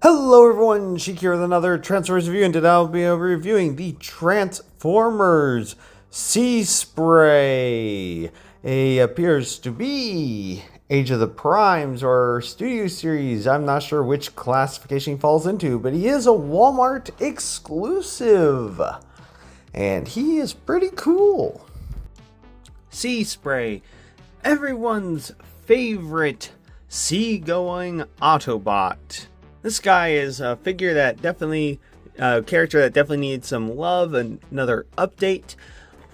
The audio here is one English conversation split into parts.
Hello everyone, Sheik here with another Transformers review, and today I'll be reviewing the Transformers Seaspray. It appears to be Age of the Primes or Studio Series. I'm not sure which classification he falls into, but he is a Walmart exclusive. And he is pretty cool. Seaspray, everyone's favorite seagoing Autobot. This guy is a figure that definitely, character that definitely needs some love and another update.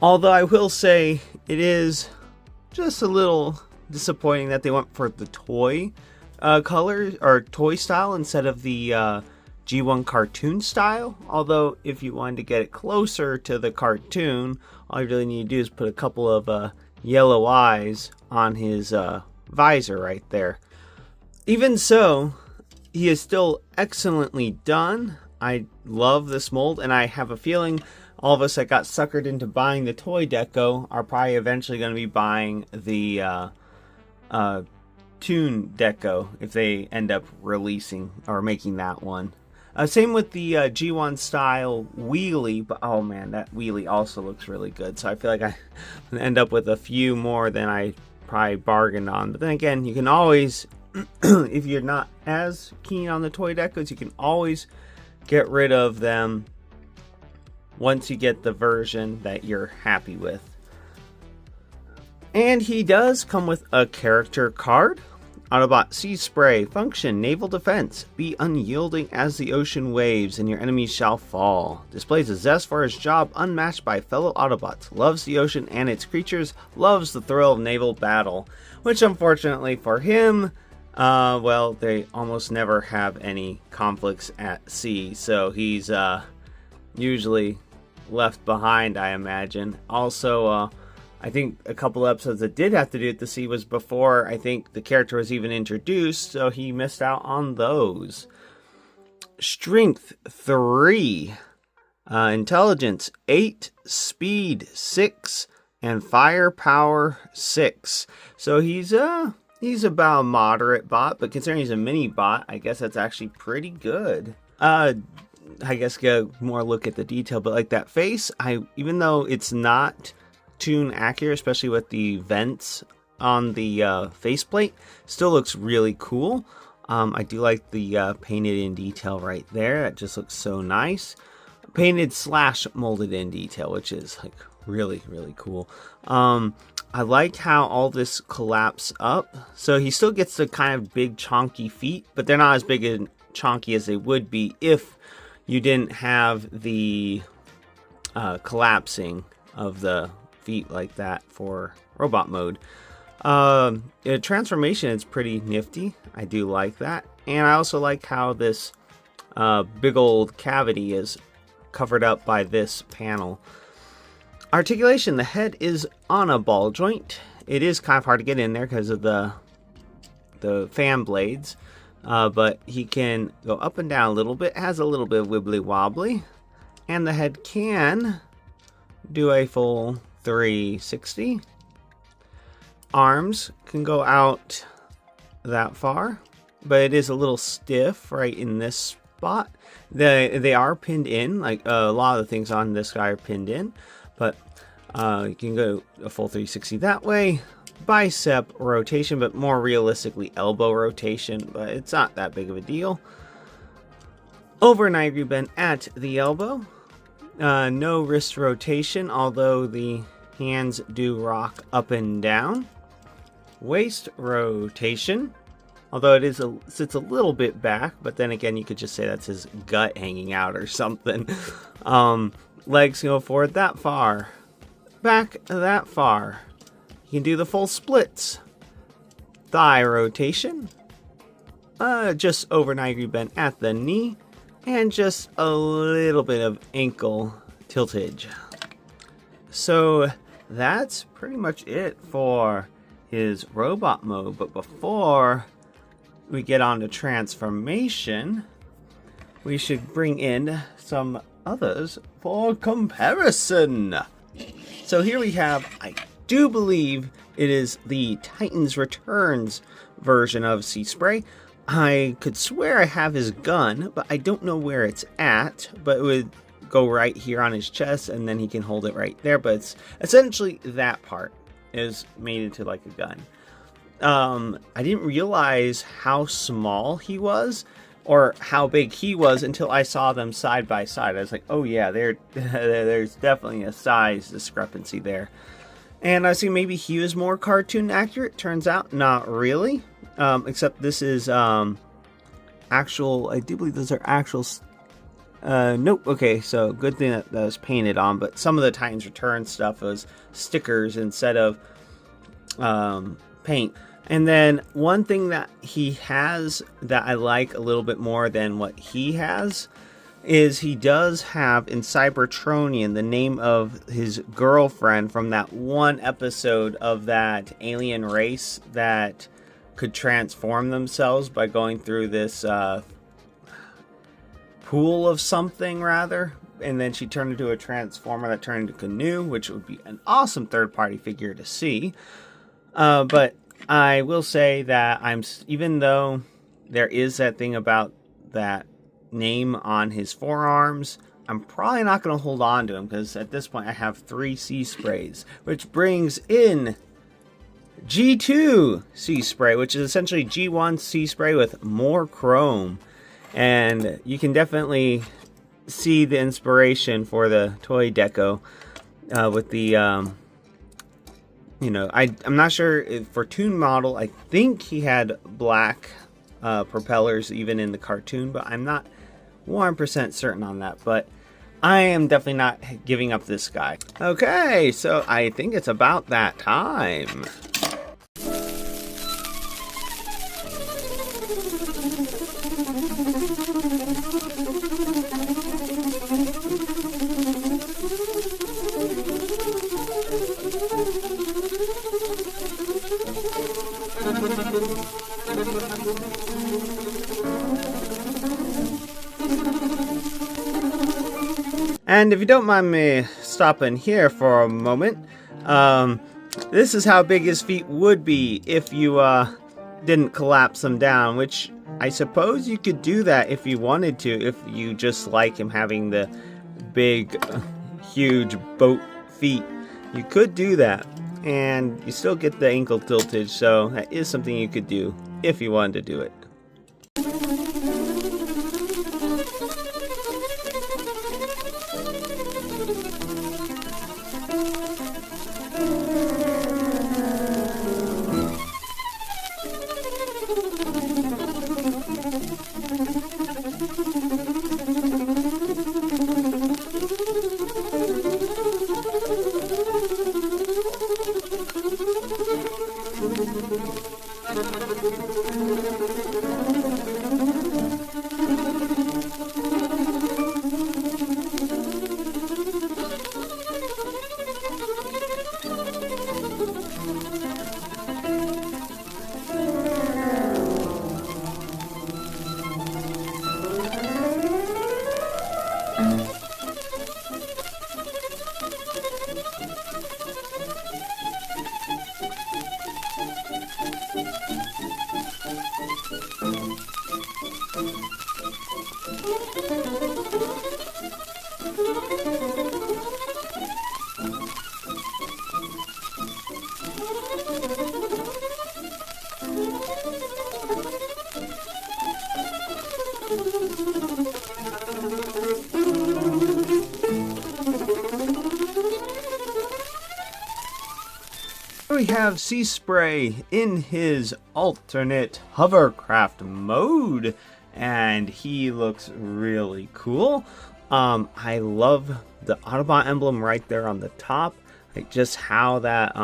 Although I will say it is just a little disappointing that they went for the toy color or toy style instead of the G1 cartoon style. Although if you wanted to get it closer to the cartoon, all you really need to do is put a couple of yellow eyes on his visor right there. Even so, he is still excellently done. I love this mold, and I have a feeling all of us that got suckered into buying the toy deco are probably eventually going to be buying the toon deco if they end up releasing or making that one. Same with the G1 style wheelie, but oh man, that wheelie also looks really good. So I feel like I end up with a few more than I probably bargained on. But then again, you can always, if you're not as keen on the toy decos, you can always get rid of them once you get the version that you're happy with. And he does come with a character card. Autobot Seaspray. Function: naval defense. Be unyielding as the ocean waves, and your enemies shall fall. Displays a zest for his job unmatched by fellow Autobots. Loves the ocean and its creatures. Loves the thrill of naval battle. Which, unfortunately for him, well, they almost never have any conflicts at sea. So he's usually left behind, I imagine. Also, I think a couple episodes that did have to do with the sea was before I think the character was even introduced, so he missed out on those. Strength 3, intelligence 8, speed 6, and firepower 6. So he's about a moderate bot, but considering he's a mini bot, I guess that's actually pretty good. I guess get a more look at the detail, but like that face, even though it's not toon accurate, especially with the vents on the faceplate, still looks really cool. I do like the painted in detail right there. That just looks so nice. Painted / molded in detail, which is like really cool. I like how all this collapses up. So he still gets the kind of big chonky feet, but they're not as big and chonky as they would be if you didn't have the collapsing of the feet like that for robot mode. Transformation is pretty nifty. I do like that. And I also like how this big old cavity is covered up by this panel. Articulation: the head is on a ball joint. It is kind of hard to get in there because of the fan blades, but he can go up and down a little bit. It has a little bit of wibbly wobbly, and the head can do a full 360. Arms can go out that far, but it is a little stiff right in this spot. They are pinned in, like a lot of the things on this guy are pinned in, but you can go a full 360 that way. Bicep rotation, but more realistically elbow rotation, but it's not that big of a deal. Over 90 bend at the elbow. No wrist rotation, although the hands do rock up and down. Waist rotation, although it sits a little bit back, but then again, you could just say that's his gut hanging out or something. Legs go forward that far, back that far. You can do the full splits. Thigh rotation, just over 90 bend at the knee, and just a little bit of ankle tiltage. So that's pretty much it for his robot mode. But before we get on to transformation, we should bring in some others for comparison. So here we have, I do believe it is the Titans Returns version of Seaspray. I could swear I have his gun, but I don't know where it's at, but it would go right here on his chest, and then he can hold it right there, but it's essentially that part is made into like a gun. I didn't realize how small he was, or how big he was, until I saw them side by side. I was like, oh yeah, there's definitely a size discrepancy there. And I see maybe he was more cartoon accurate. Turns out, not really. Except this is actual, I do believe those are actual, nope, okay, so good thing that was painted on, but some of the Titans Return stuff was stickers instead of paint. And then one thing that he has that I like a little bit more than what he has is he does have in Cybertronian the name of his girlfriend from that one episode of that alien race that could transform themselves by going through this pool of something, rather. And then she turned into a transformer that turned into Canoe, which would be an awesome third-party figure to see. But I will say that even though there is that thing about that name on his forearms, I'm probably not going to hold on to him, because at this point I have 3 Seasprays, which brings in G2 Seaspray, which is essentially G1 Seaspray with more chrome. And you can definitely see the inspiration for the toy deco with the, I'm not sure if for Toon Model, I think he had black propellers even in the cartoon, but I'm not 100% certain on that. But I am definitely not giving up this guy. Okay, so I think it's about that time. And if you don't mind me stopping here for a moment, this is how big his feet would be if you didn't collapse them down, which I suppose you could do that if you wanted to, if you just like him having the big, huge boat feet. You could do that, and you still get the ankle tiltage, so that is something you could do if you wanted to do it. We have Seaspray in his alternate hovercraft mode, and he looks really cool. I love the Autobot emblem right there on the top, like just how that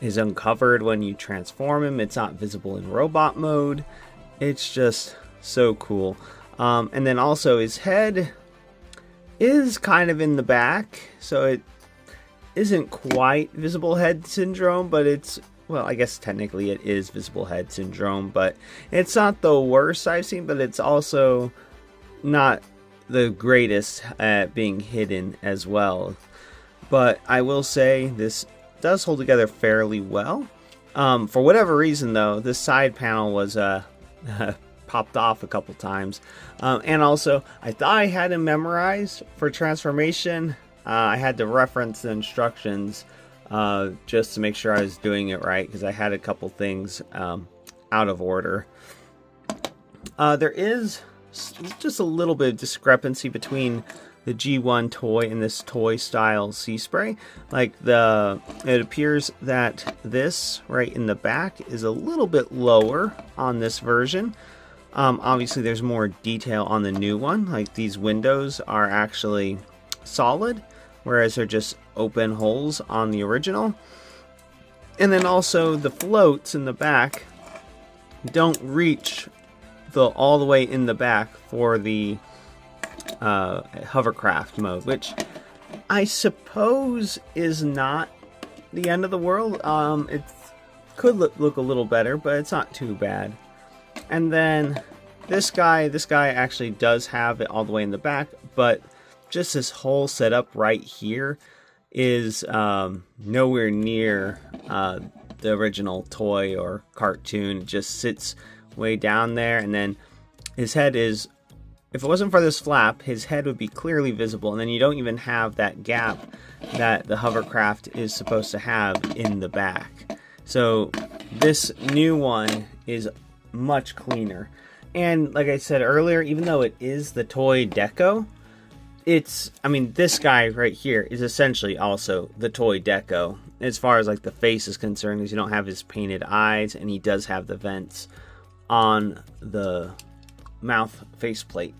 is uncovered when you transform him. It's not visible in robot mode. It's just so cool. And then also his head is kind of in the back, so it isn't quite visible head syndrome, but it's, well, I guess technically it is visible head syndrome, but it's not the worst I've seen, but it's also not the greatest at being hidden as well. But I will say this does hold together fairly well. For whatever reason though, this side panel was popped off a couple times. And also, I thought I had him memorized for transformation. I had to reference the instructions just to make sure I was doing it right, because I had a couple things out of order. There is just a little bit of discrepancy between the G1 toy and this toy style Seaspray. Like it appears that this right in the back is a little bit lower on this version. Obviously there's more detail on the new one. Like these windows are actually solid, whereas they're just open holes on the original. And then also the floats in the back don't reach all the way in the back for the hovercraft mode, which I suppose is not the end of the world. It could look a little better, but it's not too bad. And then this guy actually does have it all the way in the back, but just this whole setup right here is nowhere near the original toy or cartoon. It just sits way down there, and then his head is, if it wasn't for this flap, his head would be clearly visible, and then you don't even have that gap that the hovercraft is supposed to have in the back. So this new one is much cleaner. And like I said earlier, even though it is the toy deco, this guy right here is essentially also the toy deco as far as like the face is concerned, because you don't have his painted eyes, and he does have the vents on the mouth faceplate.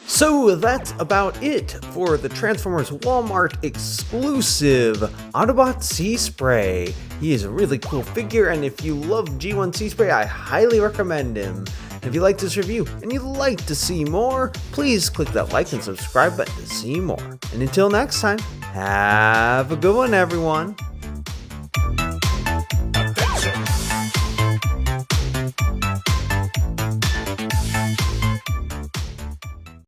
So that's about it for the Transformers Walmart exclusive Autobot Seaspray. He is a really cool figure, and if you love G1 Seaspray, I highly recommend him. If you like this review and you'd like to see more, please click that like and subscribe button to see more. And until next time, have a good one, everyone.